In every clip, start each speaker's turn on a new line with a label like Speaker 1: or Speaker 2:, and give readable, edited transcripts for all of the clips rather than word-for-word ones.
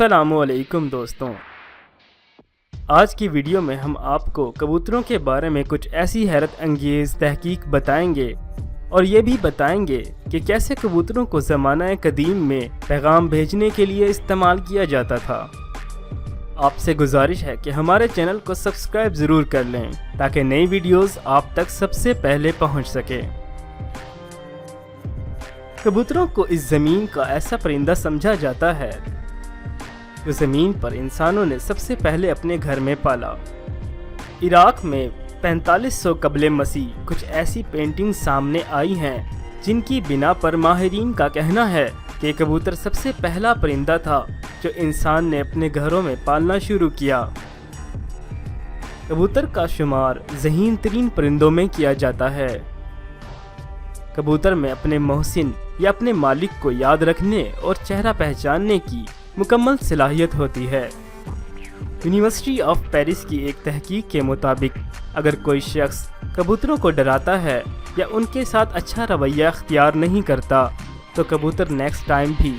Speaker 1: अस्सलामु अलैकुम दोस्तों, आज की वीडियो में हम आपको कबूतरों के बारे में कुछ ऐसी हैरत अंगेज़ तहकीक बताएंगे और ये भी बताएंगे कि कैसे कबूतरों को ज़माना कदीम में पैगाम भेजने के लिए इस्तेमाल किया जाता था। आपसे गुजारिश है कि हमारे चैनल को सब्सक्राइब ज़रूर कर लें ताकि नई वीडियोस आप तक सबसे पहले पहुंच सके। कबूतरों को इस ज़मीन का ऐसा परिंदा समझा जाता है जो ज़मीन पर इंसानों ने सबसे पहले अपने घर में पाला। इराक में 4500 कबले मसीह कुछ ऐसी पेंटिंग सामने आई हैं जिनकी बिना पर माहिरीन का कहना है कि कबूतर सबसे पहला परिंदा था जो इंसान ने अपने घरों में पालना शुरू किया। कबूतर का शुमार ज़हीन तरीन परिंदों में किया जाता है। कबूतर में अपने मोहसिन या अपने मालिक को याद रखने और चेहरा पहचानने की मुकम्मल सलाहियत होती है। यूनिवर्सिटी ऑफ पेरिस की एक तहकीक के मुताबिक अगर कोई शख्स कबूतरों को डराता है या उनके साथ अच्छा रवैया अख्तियार नहीं करता तो कबूतर नेक्स्ट टाइम भी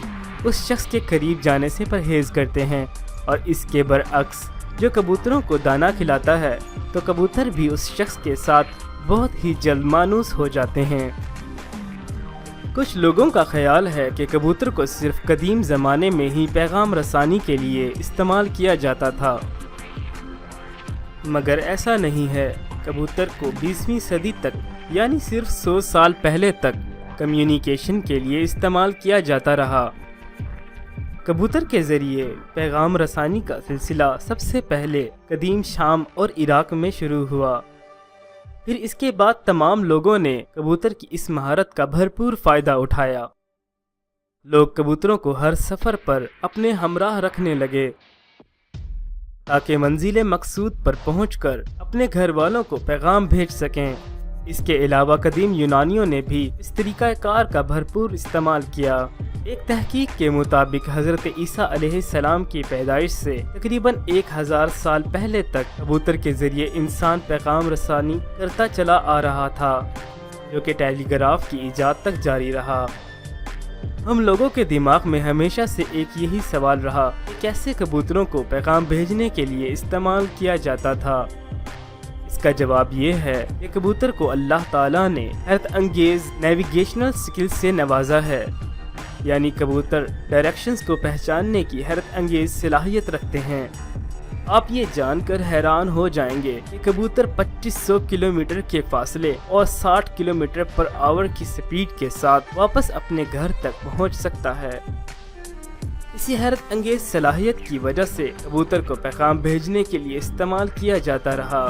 Speaker 1: उस शख्स के करीब जाने से परहेज़ करते हैं, और इसके बरअक्स जो कबूतरों को दाना खिलाता है तो कबूतर भी उस शख्स के साथ बहुत ही जल्द मानूस हो जाते हैं। कुछ लोगों का ख्याल है कि कबूतर को सिर्फ कदीम ज़माने में ही पैगाम रसानी के लिए इस्तेमाल किया जाता था, मगर ऐसा नहीं है। कबूतर को 20वीं सदी तक यानी सिर्फ 100 साल पहले तक कम्युनिकेशन के लिए इस्तेमाल किया जाता रहा। कबूतर के ज़रिए पैगाम रसानी का सिलसिला सबसे पहले कदीम शाम और इराक में शुरू हुआ। फिर इसके बाद तमाम लोगों ने कबूतर की इस महारत का भरपूर फ़ायदा उठाया। लोग कबूतरों को हर सफ़र पर अपने हमराह रखने लगे ताकि मंजिल मकसूद पर पहुंचकर अपने घर वालों को पैगाम भेज सकें। इसके अलावा कदीम यूनानियों ने भी इस तरीक़ाकार का भरपूर इस्तेमाल किया। एक तहकीक के मुताबिक हज़रत ईसा अलैहिस्सलाम की पैदाइश से तकरीबन 1000 साल पहले तक कबूतर के ज़रिए इंसान पैगाम रसानी करता चला आ रहा था, जो कि टेलीग्राफ की ईजाद तक जारी रहा। हम लोगों के दिमाग में हमेशा से एक यही सवाल रहा कि कैसे कबूतरों को पैगाम भेजने के लिए इस्तेमाल किया जाता था। इसका जवाब ये है कि कबूतर को अल्लाह ताला ने हैरत अंगेज़ नेविगेशनल स्किल्स से नवाजा है, यानी कबूतर डायरेक्शंस को पहचानने की हैरत अंगेज़ सलाहियत रखते हैं। आप ये जानकर हैरान हो जाएंगे कि कबूतर 2500 किलोमीटर के फासले और 60 किलोमीटर पर आवर की स्पीड के साथ वापस अपने घर तक पहुंच सकता है। इसी हैरत अंगेज़ सलाहियत की वजह से कबूतर को पैगाम भेजने के लिए इस्तेमाल किया जाता रहा।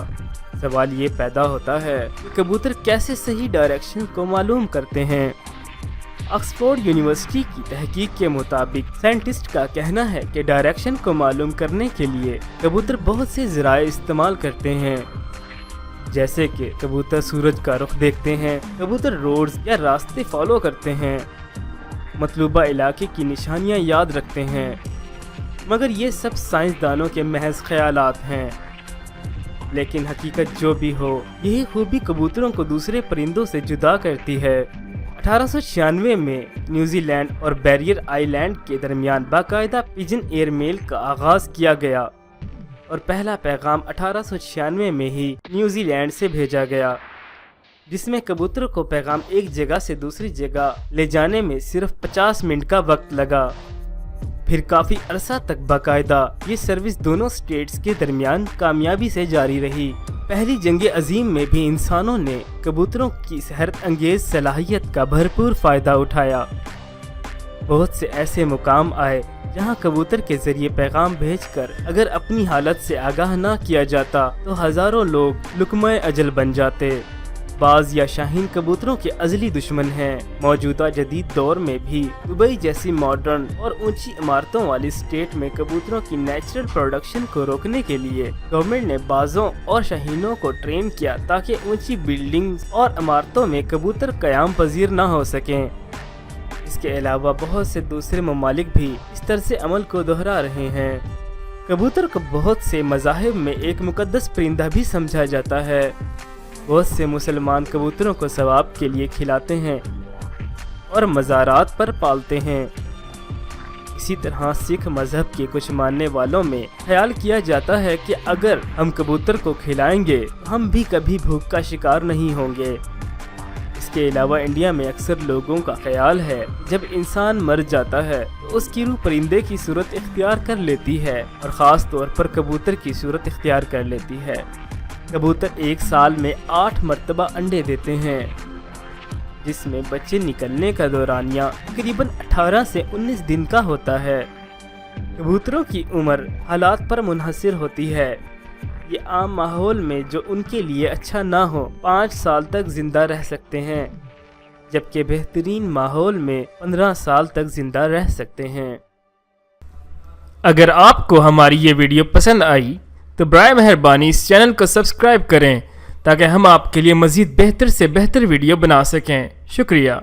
Speaker 1: सवाल ये पैदा होता है कि कबूतर कैसे सही डायरेक्शन को मालूम करते हैं। ऑक्सफोर्ड यूनिवर्सिटी की तहकीक के मुताबिक साइंटिस्ट का कहना है कि डायरेक्शन को मालूम करने के लिए कबूतर बहुत से ज़राए इस्तेमाल करते हैं, जैसे कि कबूतर सूरज का रुख देखते हैं, कबूतर रोड्स या रास्ते फॉलो करते हैं, मतलूबा इलाके की निशानियां याद रखते हैं। मगर ये सब साइंसदानों के महज ख्यालात हैं, लेकिन हकीकत जो भी हो, यही खूबी कबूतरों को दूसरे परिंदों से जुदा करती है। 1896 में न्यूजीलैंड और बैरियर आइलैंड के दरमियान बाकायदा पिजन एयरमेल का आगाज़ किया गया और पहला पैगाम 1896 में ही न्यूजीलैंड से भेजा गया, जिसमें कबूतर को पैगाम एक जगह से दूसरी जगह ले जाने में सिर्फ 50 मिनट का वक्त लगा। फिर काफ़ी अरसा तक बाकायदा ये सर्विस दोनों स्टेट्स के दरमियान कामयाबी से जारी रही। पहली जंग अजीम में भी इंसानों ने कबूतरों की इस हैरत अंगेज़ सलाहियत का भरपूर फ़ायदा उठाया। बहुत से ऐसे मुकाम आए जहां कबूतर के ज़रिए पैगाम भेजकर अगर अपनी हालत से आगाह ना किया जाता तो हज़ारों लोग लुकमा अजल बन जाते। बाज या शाहीन कबूतरों के अज़ली दुश्मन हैं। मौजूदा जदीद दौर में भी दुबई जैसी मॉडर्न और ऊंची इमारतों वाली स्टेट में कबूतरों की नेचुरल प्रोडक्शन को रोकने के लिए गवर्नमेंट ने बाजों और शाहीनों को ट्रेन किया ताकि ऊंची बिल्डिंग्स और इमारतों में कबूतर क़याम पजीर ना हो सकें। इसके अलावा बहुत से दूसरे ममालिक भी इस तरह से अमल को दोहरा रहे हैं। कबूतर को बहुत से मज़ाहिब में एक मुकद्दस परिंदा भी समझा जाता है। बहुत से मुसलमान कबूतरों को सवाब के लिए खिलाते हैं और मज़ारात पर पालते हैं। इसी तरह सिख मजहब के कुछ मानने वालों में ख्याल किया जाता है कि अगर हम कबूतर को खिलाएंगे तो हम भी कभी भूख का शिकार नहीं होंगे। इसके अलावा इंडिया में अक्सर लोगों का ख्याल है जब इंसान मर जाता है तो उसकी रूह परिंदे की सूरत इख्तियार कर लेती है और ख़ास तौर पर कबूतर की सूरत इख्तियार कर लेती है। कबूतर एक साल में 8 मरतबा अंडे देते हैं, जिसमें बच्चे निकलने का दौरानिया तकरीबन 18 से 19 दिन का होता है। कबूतरों की उम्र हालात पर मुनहसर होती है। ये आम माहौल में जो उनके लिए अच्छा ना हो 5 साल तक जिंदा रह सकते हैं, जबकि बेहतरीन माहौल में 15 साल तक जिंदा रह सकते हैं। अगर आपको हमारी ये वीडियो पसंद आई तो बराए मेहरबानी इस चैनल को सब्सक्राइब करें ताकि हम आपके लिए मज़ीद बेहतर से बेहतर वीडियो बना सकें। शुक्रिया।